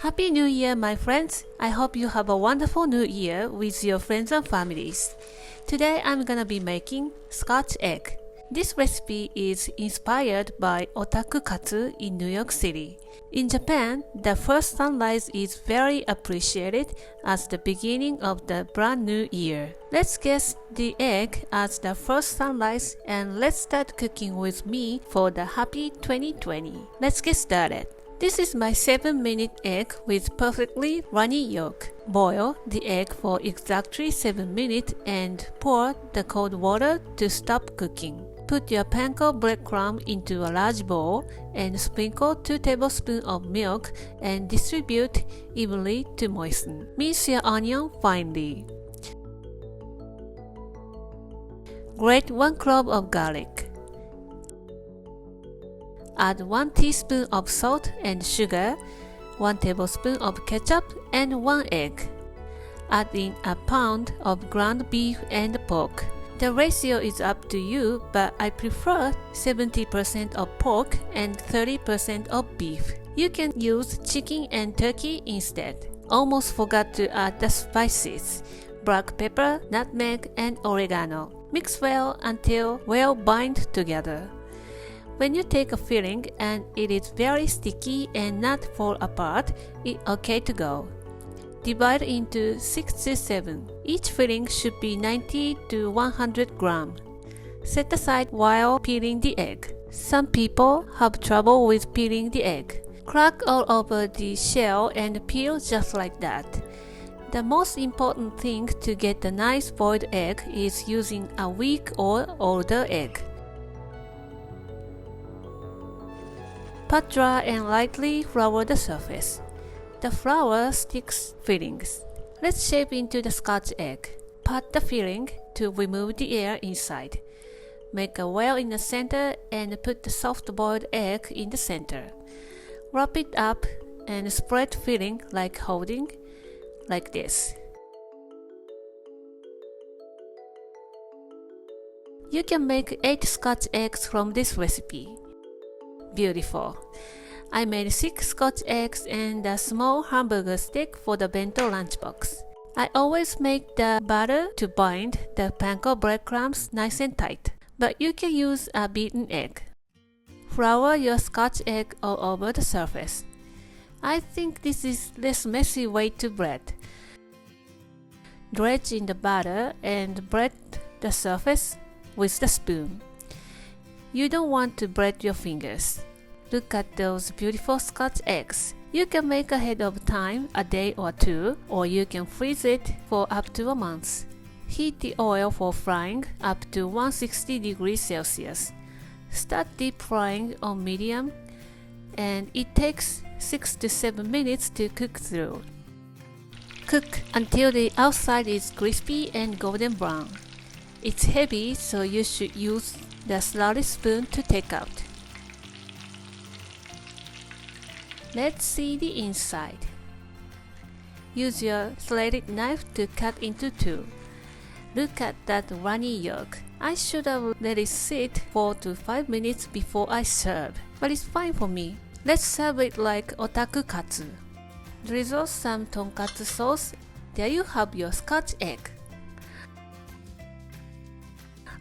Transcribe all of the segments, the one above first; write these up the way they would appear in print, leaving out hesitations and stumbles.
Happy New Year, my friends! I hope you have a wonderful New Year with your friends and families. Today I'm gonna be making Scotch egg. This recipe is inspired by Otaku Katsu in New York City. In Japan, the first sunrise is very appreciated as the beginning of the brand new year. Let's guess the egg as the first sunrise and let's start cooking with me for the happy 2020. Let's get started. This is my 7-minute egg with perfectly runny yolk. Boil the egg for exactly 7 minutes and pour the cold water to stop cooking. Put your panko breadcrumb into a large bowl and sprinkle 2 tablespoons of milk and distribute evenly to moisten. Mince your onion finely. Grate 1 clove of garlic. Add 1 teaspoon of salt and sugar, 1 tablespoon of ketchup, and 1 egg. Add in a pound of ground beef and pork. The ratio is up to you, but I prefer 70% of pork and 30% of beef. You can use chicken and turkey instead. Almost forgot to add the spices: black pepper, nutmeg, and oregano. Mix well until well bind together. When you take a filling and it is very sticky and not fall apart, it's okay to go. Divide into 6 to 7. Each filling should be 90 to 100 grams. Set aside while peeling the egg. Some people have trouble with peeling the egg. Crack all over the shell and peel just like that. The most important thing to get a nice boiled egg is using a weak or older egg. Pat dry and lightly flour the surface. The flour sticks fillings. Let's shape into the Scotch egg. Pat the filling to remove the air inside. Make a well in the center and put the soft-boiled egg in the center. Wrap it up and spread filling like holding, like this. You can make 8 Scotch eggs from this recipe. Beautiful. I made 6 Scotch eggs and a small hamburger stick for the bento lunchbox. I always make the batter to bind the panko breadcrumbs nice and tight, but you can use a beaten egg. Flour your Scotch egg all over the surface. I think this is less messy way to bread. Dredge in the batter and bread the surface with the spoon. You don't want to bread your fingers. Look at those beautiful Scotch eggs. You can make ahead of time, a day or 2, or you can freeze it for up to a month. Heat the oil for frying up to 160 degrees Celsius. Start deep frying on medium, and it takes 6 to 7 minutes to cook through. Cook until the outside is crispy and golden brown. It's heavy, so you should use the slotted spoon to take out. Let's see the inside. Use your serrated knife to cut into 2. Look at that runny yolk. I should have let it sit 4 to 5 minutes before I serve, but it's fine for me. Let's serve it like Otaku Katsu. Drizzle some tonkatsu sauce. There you have your Scotch egg.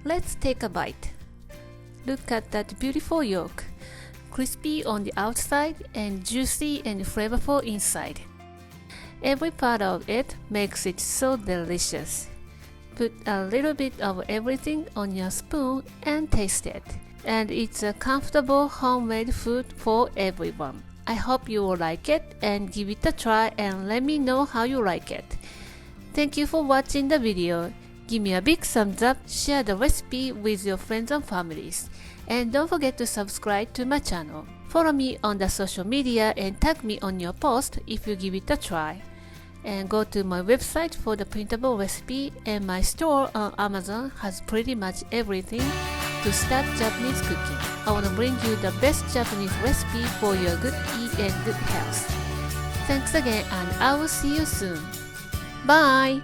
Let's take a bite. Look at that beautiful yolk. Crispy on the outside and juicy and flavorful inside. Every part of it makes it so delicious. Put a little bit of everything on your spoon and taste it. And it's a comfortable homemade food for everyone. I hope you will like it and give it a try and let me know how you like it. Thank you for watching the video. Give me a big thumbs up, share the recipe with your friends and families, and don't forget to subscribe to my channel. Follow me on the social media and tag me on your post if you give it a try. And go to my website for the printable recipe, and my store on Amazon has pretty much everything to start Japanese cooking. I want to bring you the best Japanese recipe for your good eat and good health. Thanks again, and I will see you soon. Bye!